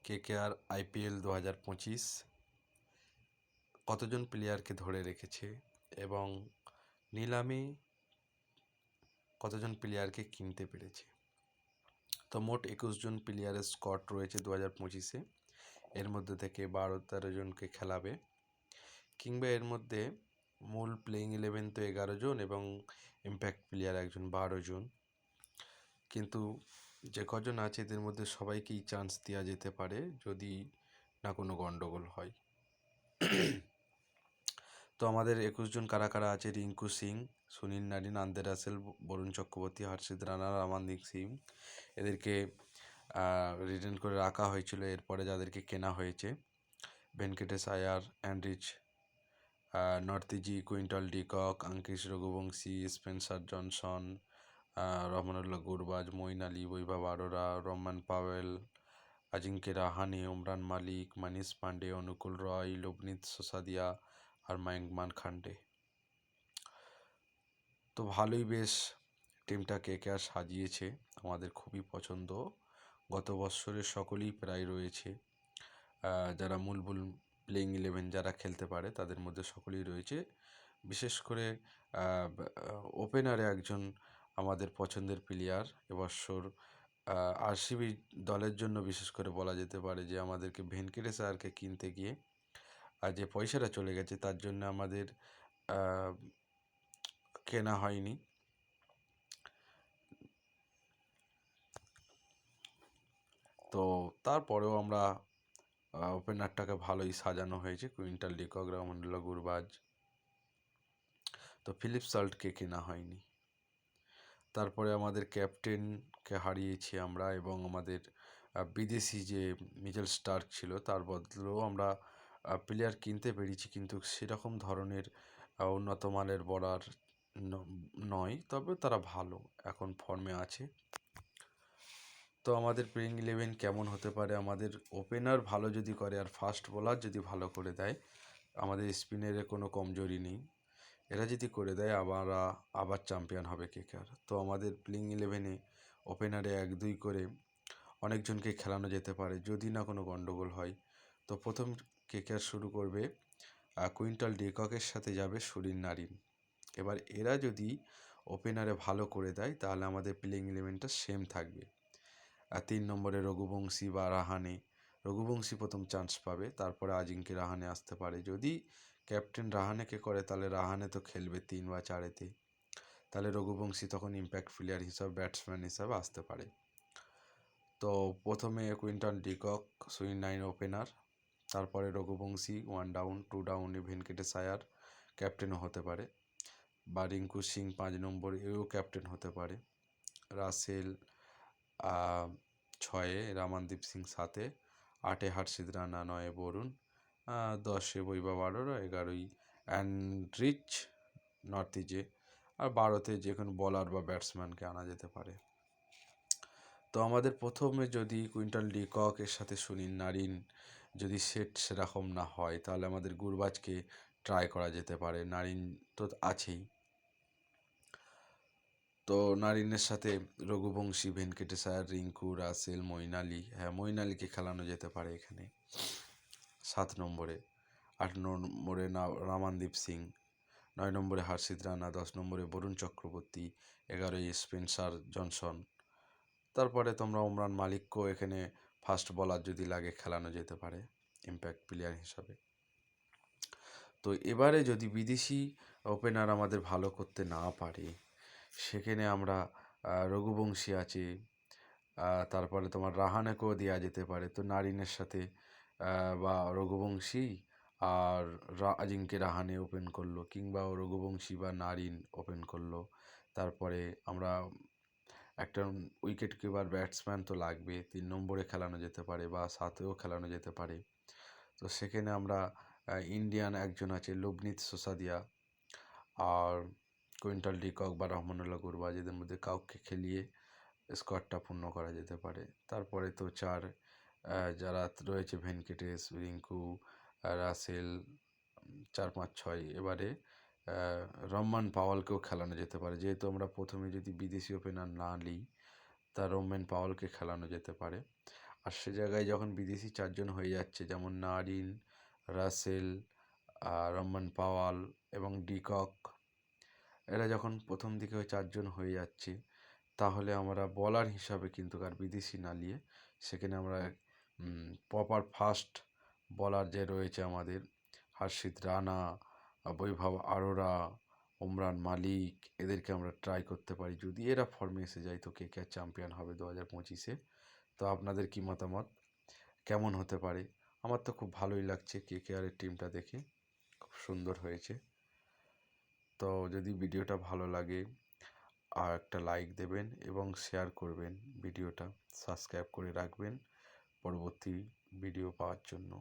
KKR IPL 2025 কতজন প্লেয়ারকে ধরে রেখেছে এবং নিলামে কতজন প্লেয়ারকে কিনতে পেরেছে। তো মোট 21 জন প্লেয়ারের স্কোয়াড রয়েছে 2025-এ। এর মধ্যে থেকে 12-13 জনকে খেলাবে, কিংবা এর মধ্যে মূল প্লেইং 11 তো 11 জন এবং ইম্প্যাক্ট প্লেয়ার একজন 12 জন। কিন্তু যে কজন আছে এদের মধ্যে সবাইকেই চান্স দেওয়া যেতে পারে যদি না কোনো গণ্ডগোল হয়। তো আমাদের 21 জন কারা কারা আছে: Rinku Singh, Sunil Narine, Andre Russell, Varun Chakravarthy, Harshit Rana, Ramandeep Singh. এদেরকে রিটেন করে রাখা হয়েছিল। এরপরে যাদেরকে কেনা হয়েছে: Venkatesh Iyer, Anrich Nortje, Quinton de Kock, Angkrish Raghuvanshi, Spencer Johnson, Rahmanullah Gurbaz, Moeen Ali, Vaibhav Arora, Rovman Powell, Ajinkya Rahane, Umran Malik, Manish Pandey, Anukul Roy, Luvnith Sisodia আর মায়াঙ্ক খান্ডে। তো ভালোই বেশ টিমটা কেকেআর সাজিয়েছে, আমাদের খুবই পছন্দ। গত বছরের সকলেই প্রায় রয়েছে, যারা মূল প্লেইং 11 যারা খেলতে পারে তাদের মধ্যে সকলেই রয়েছে। বিশেষ করে ওপেনারে একজন আমাদের পছন্দের প্লেয়ার এবছর আরসিবি দলের জন্য বিশেষ করে বলা যেতে পারে যে আমাদেরকে ভেঙ্কটেশ আয়ারকে কিনতে গিয়ে যে পয়সাটা চলে গেছে তার জন্য আমাদের কেনা হয়নি। তো তারপরেও আমরা ওপেনারটাকে ভালোই সাজানো হয়েছে: কুইন্টাল ডিকক, রহমানুল্লাহ গুরবাজ। তো ফিলিপ সল্টকে কেনা হয়নি। তারপরে আমাদের ক্যাপ্টেনকে হারিয়েছি আমরা, এবং আমাদের বিদেশি যে মিচেল স্টার্ক ছিল তার বদলেও আমরা প্লেয়ার কিনতে পেরেছি, কিন্তু সেরকম ধরনের উন্নত মানের বলার নয়, তবে তারা ভালো, এখন ফর্মে আছে। তো আমাদের প্লেইং 11 কেমন হতে পারে: আমাদের ওপেনার ভালো যদি করে আর ফাস্ট বোলার যদি ভালো করে দেয়, আমাদের স্পিনারে কোনো কমজোরি নেই, এরা যদি করে দেয় আবার চ্যাম্পিয়ন হবে কেকেআর। তো আমাদের প্লেইং 11-এ ওপেনারে 1-2 করে অনেকজনকে খেলানো যেতে পারে যদি না কোনো গণ্ডগোল হয়। তো প্রথম কেকেআর শুরু করবে কুইন্টল ডিককের সাথে যাবে সুনীল নারিন। এবার এরা যদি ওপেনারে ভালো করে দেয় তাহলে আমাদের প্লেইং 11টা সেম থাকবে। 3 নম্বরে রঘুবংশী বা রাহানে। রঘুবংশী প্রথম চান্স পাবে, তারপরে আজিঙ্কে রাহানে আসতে পারে। যদি ক্যাপ্টেন রাহানেকে করে তাহলে রাহানে তো খেলবে 3 বা 4-এতে, তাহলে রঘুবংশী তখন ইম্প্যাক্ট প্লেয়ার হিসাবে, ব্যাটসম্যান হিসাবে আসতে পারে। তো প্রথমে Quinton de Kock, Sunil Narine opener, তারপরে রঘুবংশী 1 ডাউন 2 ডাউনে ভেঙ্কটেশ আয়ার ক্যাপ্টেনও হতে পারে, বা রিঙ্কু সিং 5 নম্বরে, এও ক্যাপ্টেন হতে পারে। রাসেল 6-এ, রামানদীপ সিং 7-এ, 8-এ হর্ষিত রানা, 9-এ বরুণ, 10-এ বৈভব আরোরা, 11-ই অ্যান্ড্রিচ নর্তিজে, আর 12-তে যে কোনো বলার বা ব্যাটসম্যানকে আনা যেতে পারে। তো আমাদের প্রথমে যদি কুইন্টল ডিককের সাথে সুনীল নারিন যদি সেরকম না হয় তাহলে আমাদের গুরবাজকে ট্রাই করা যেতে পারে। নারিন তো আছেই, তো নারিনের সাথে রঘুবংশী, ভেঙ্কটেশ আয়ার, রিঙ্কু, রাসেল, মঈন আলী। হ্যাঁ, মঈন আলীকে খেলানো যেতে পারে এখানে 7 নম্বরে। 8 নম্বরে রামানদীপ সিং, 9 নম্বরে হর্ষিত রানা, 10 নম্বরে বরুণ চক্রবর্তী, 11-ই স্পেন্সার জনসন। তারপরে তোমরা ওমরান মালিককেও এখানে ফাস্ট বলার যদি লাগে খেলানো যেতে পারে ইম্প্যাক্ট প্লেয়ার হিসাবে। তো এবারে যদি বিদেশি ওপেনার আমাদের ভালো করতে না পারে, সেখানে আমরা রঘুবংশী আছে, তারপরে তোমার রাহানেকেও দেওয়া যেতে পারে। তো নারিনের সাথে বা রঘুবংশী আর আজিঙ্কে রাহানে ওপেন করলো, কিংবা রঘুবংশী বা নারিন ওপেন করলো। তারপরে আমরা একটা উইকেট কিপার ব্যাটসম্যান তো লাগবে, 3 নম্বরে খেলানো যেতে পারে বা 7-এও খেলানো যেতে পারে। তো সেখানে আমরা ইন্ডিয়ান একজন আছে লবনীত সোসাদিয়া, আর কুইন্টল ডিকক বা রহমানুল্লাহ গুরবাজ, এদের মধ্যে কাউকে খেলিয়ে স্কোয়াডটা পূর্ণ করা যেতে পারে। তারপরে তো যারা রয়েছে ভেঙ্কটেশ, রিঙ্কু, রাসেল, 4, 5, 6। এবারে রহমান পাওয়ালকেও খেলানো যেতে পারে, যেহেতু আমরা প্রথমে যদি বিদেশি ওপেনার না নিই তা রহমান পাওয়ালকে খেলানো যেতে পারে। আর সে জায়গায় যখন বিদেশি 4জন হয়ে যাচ্ছে, যেমন নারিন, রাসেল, রমন পাওয়াল এবং ডিকক, এরা যখন প্রথম দিকে ওই 4জন হয়ে যাচ্ছে, তাহলে আমরা বলার হিসাবে কিন্তু আর বিদেশি না নিয়ে সেখানে আমরা প্রপার ফাস্ট বলার যে রয়েছে আমাদের হর্ষিত রানা, বৈভব আরোরা, ওমরান মালিক, এদেরকে আমরা ট্রাই করতে পারি। যদি এরা ফর্মে এসে যায় তো কেকেআর চ্যাম্পিয়ন হবে 2025-এ। তো আপনাদের কি মতামত, কেমন হতে পারে? আমার তো খুব ভালোই লাগছে কেকেআরের টিমটা দেখে, খুব সুন্দর হয়েছে। তো যদি ভিডিওটা ভালো লাগে আর একটা লাইক দেবেন এবং শেয়ার করবেন ভিডিওটা, সাবস্ক্রাইব করে রাখবেন পরবর্তী ভিডিও পাওয়ার জন্য।